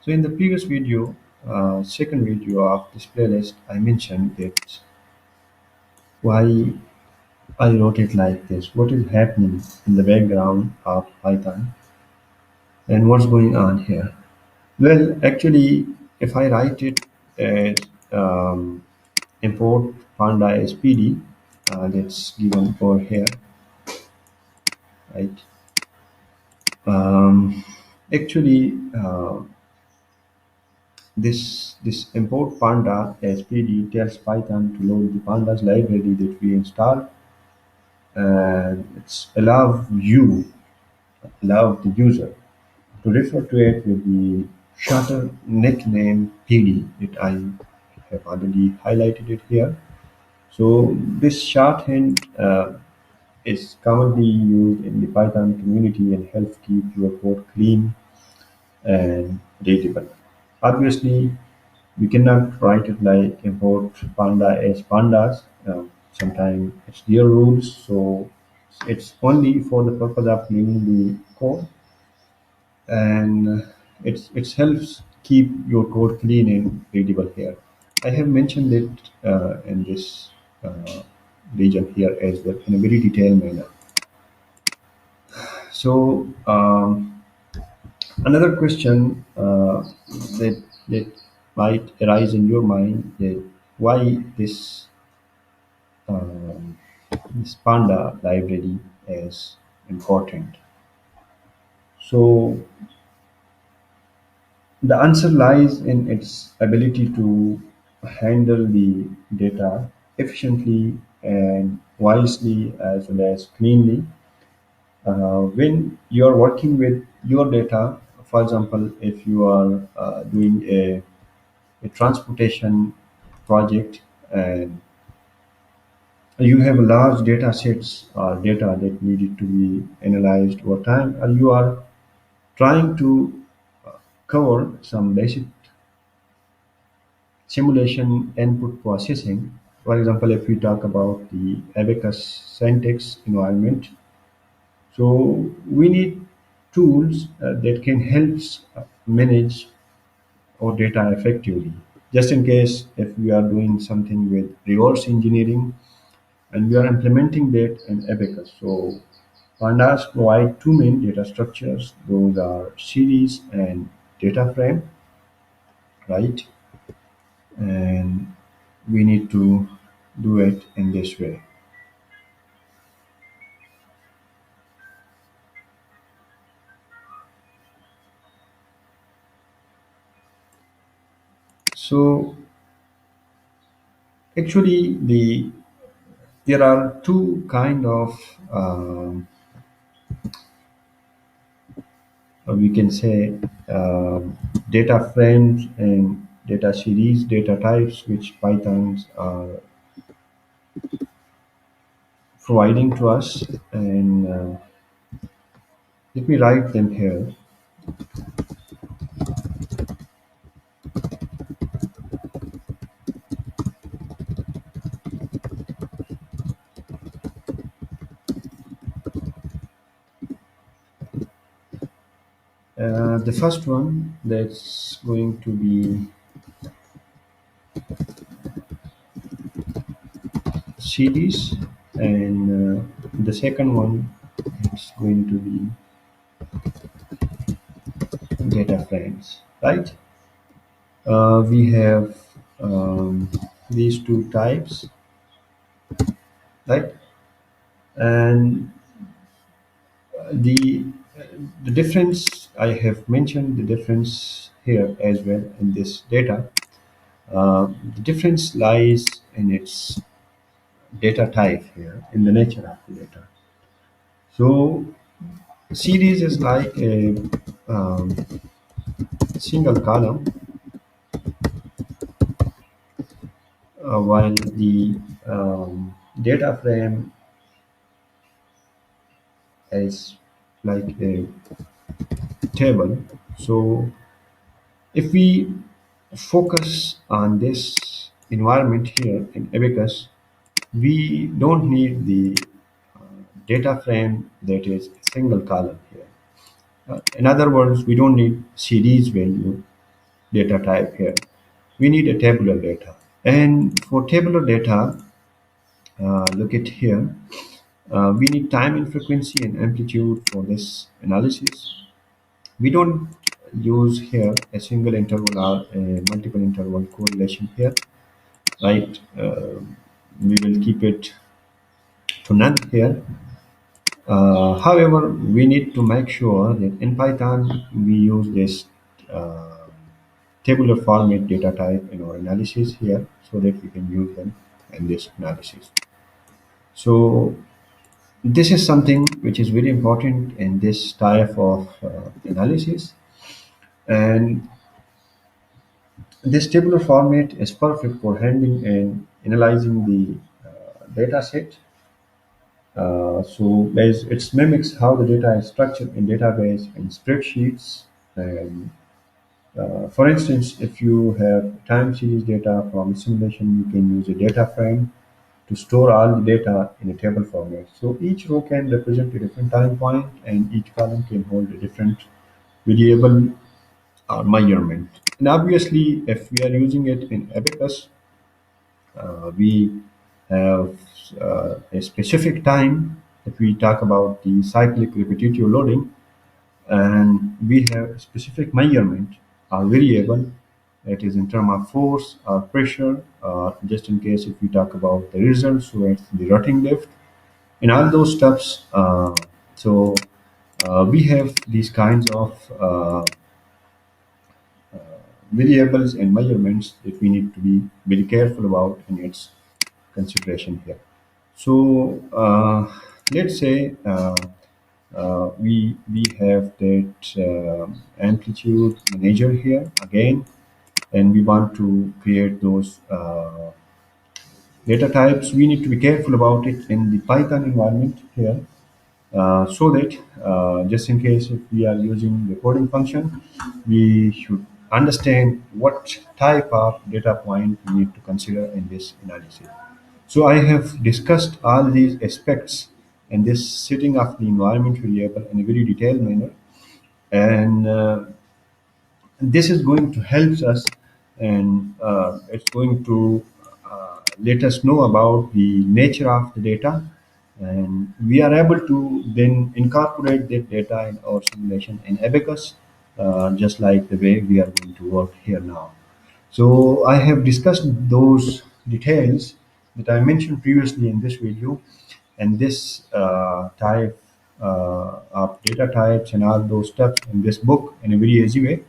So in the previous video, second video of this playlist, I mentioned that why I wrote it like this. What is happening in the background of Python and what's going on here? Well, actually, if I write it as import panda spd, that's given over here, right? Um, actually, this import panda spd tells Python to load the pandas library that we installed, and allow the user to refer to it with the shorter nickname PD that I have already highlighted it here. So this shorthand is commonly used in the Python community and helps keep your code clean and readable. Obviously, we cannot write it like import panda as pandas. Sometimes it's their rules, so it's only for the purpose of cleaning the code, and it helps keep your code clean and readable here. I have mentioned it in this uh, region here as well in a very detailed manner. So another question that might arise in your mind is why um, this panda library is important. So the answer lies in its ability to handle the data efficiently and wisely as well as cleanly. When you are working with your data, for example, if you are doing a transportation project and you have large data sets or data that needed to be analyzed over time, or you are trying to cover some basic simulation input processing. For example, if we talk about the ABAQUS syntax environment, so we need tools that can help us manage our data effectively. Just in case if we are doing something with reverse engineering and we are implementing that in ABAQUS. So pandas provide two main data structures. Those are series and data frame, right? And we need to do it in this way. So actually, there are two kind of we can say data frames and data series, data types, which Pythons are providing to us. And let me write them here. The first one that's going to be series, and the second one it's going to be data frames, right? We have these two types, right? And the the difference I have mentioned the difference here as well in this data. The difference lies in its data type here, in the nature of the data. So series is like a um, single column, while the data frame is like a table. So if we focus on this environment here in ABAQUS, we don't need the data frame that is a single column here. In other words, we don't need series value. data type here. We need a tabular data. And for tabular data, look at here. We need time and frequency and amplitude for this analysis. We don't use here a single interval or a multiple interval correlation here, right? We will keep it to none here. However, we need to make sure that in Python we use this uh, tabular format data type in our analysis here so that we can use them in this analysis. So this is something which is very important in this type of analysis, and this tabular format is perfect for handling and analyzing the data set. So it mimics how the data is structured in database and spreadsheets. And for instance, if you have time series data from a simulation, you can use a data frame to store all the data in a table format. So each row can represent a different time point, and each column can hold a different variable or measurement. And obviously, if we are using it in ABAQUS, we have a specific time. If we talk about the cyclic repetitive loading, and we have a specific measurement or variable, it is in terms of force or pressure, just in case if we talk about the results, so it's the rotting lift and all those stuffs. So we have these kinds of variables and measurements that we need to be very careful about in its consideration here. So let's say we have that amplitude manager here again, and we want to create those data types. We need to be careful about it in the Python environment here, so that just in case if we are using the coding function, we should understand what type of data point we need to consider in this analysis. So I have discussed all these aspects in this setting of the environment variable in a very detailed manner, and this is going to help us, and it's going to let us know about the nature of the data, and we are able to then incorporate that data in our simulation in Abacus, just like the way we are going to work here now. So I have discussed those details that I mentioned previously in this video, and this type of data types and all those steps in this book in a very easy way.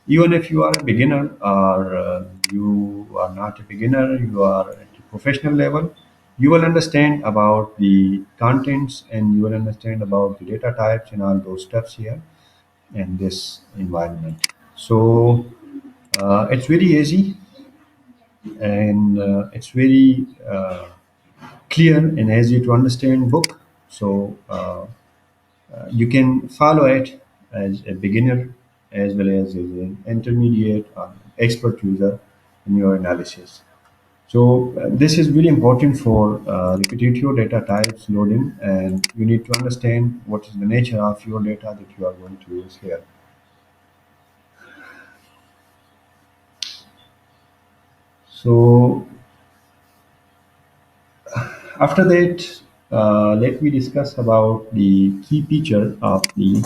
Even if you are a beginner, or you are not a beginner, you are at a professional level, you will understand about the contents, and you will understand about the data types and all those steps here in this environment. So it's very easy, and it's very clear and easy to understand book. So you can follow it as a beginner as well as an intermediate or expert user in your analysis. So this is really important for repetitive data types loading, and you need to understand what is the nature of your data that you are going to use here. So after that, let me discuss about the key feature of the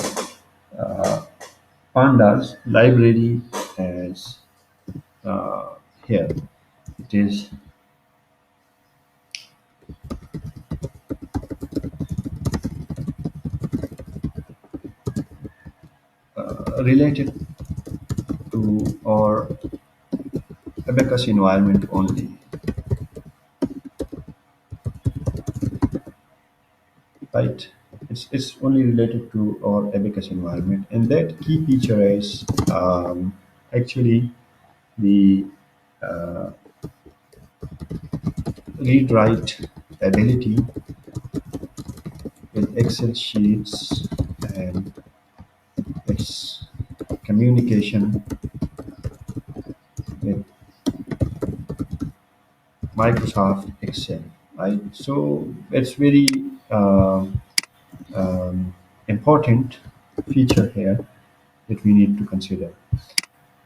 pandas library as here. It is related to our Abacus environment only, right? It's only related to our Abacus environment, and that key feature is actually the read-write ability with Excel sheets and its communication with Microsoft Excel, right? So it's very um, important feature here that we need to consider.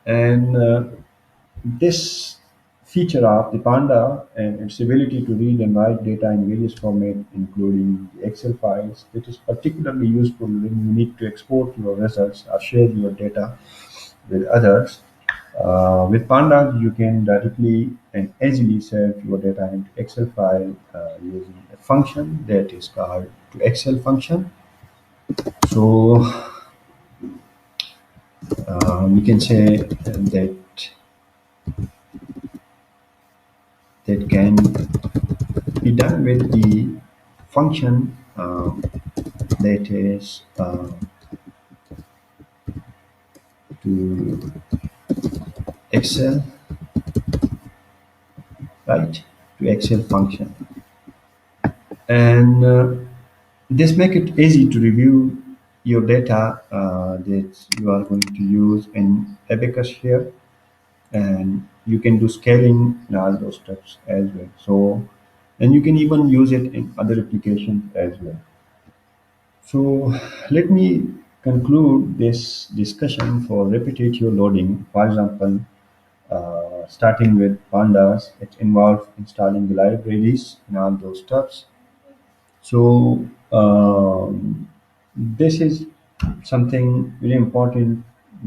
And this feature of the Panda and its ability to read and write data in various formats, including the Excel files, it is particularly useful when you need to export your results or share your data with others. With Pandas, you can directly and easily save your data into Excel file using a function that is called to Excel function. So we can say that can be done with the function that is to Excel, right? To Excel function, and this make it easy to review your data that you are going to use in Abacus here, and you can do scaling and all those steps as well. So, and you can even use it in other applications as well. So let me conclude this discussion for repetitive loading. For example, starting with pandas, it involves installing the libraries and all those steps. So this is something really important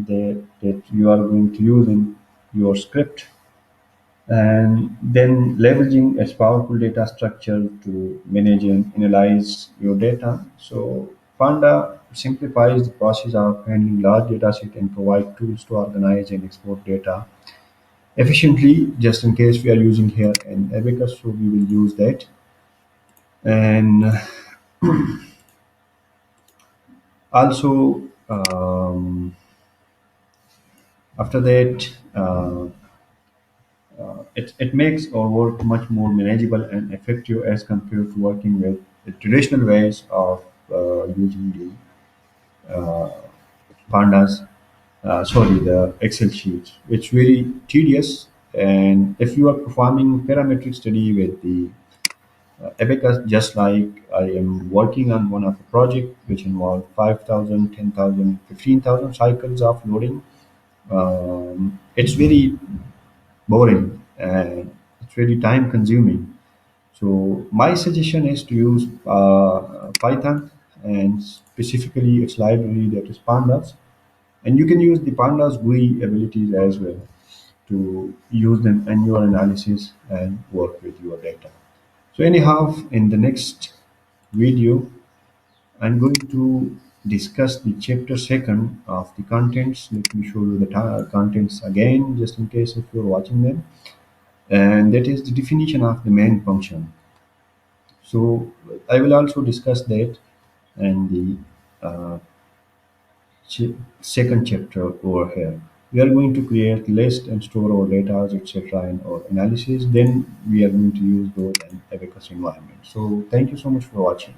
that you are going to use in your script, and then leveraging its powerful data structure to manage and analyze your data. So Panda simplifies the process of handling large data set and provide tools to organize and export data efficiently. Just in case we are using here in Abacus, so we will use that. And also after that, it makes our work much more manageable and effective as compared to working with the traditional ways of using the pandas, sorry, the Excel sheets. It's very tedious, and if you are performing parametric study with the Abacus, just like I am working on one of the project which involve 5,000, 10,000, 15,000 cycles of loading, it's very boring and it's very time consuming. So my suggestion is to use Python and specifically its library that is Pandas. And you can use the Pandas GUI abilities as well to use them in your analysis and work with your data. So anyhow, in the next video, I'm going to discuss the chapter second of the contents. Let me show you the contents again, just in case if you're watching them. And that is the definition of the main function. So I will also discuss that in the second chapter over here. We are going to create list and store our data, etc. in our analysis. Then we are going to use those in Abacus environment. So thank you so much for watching.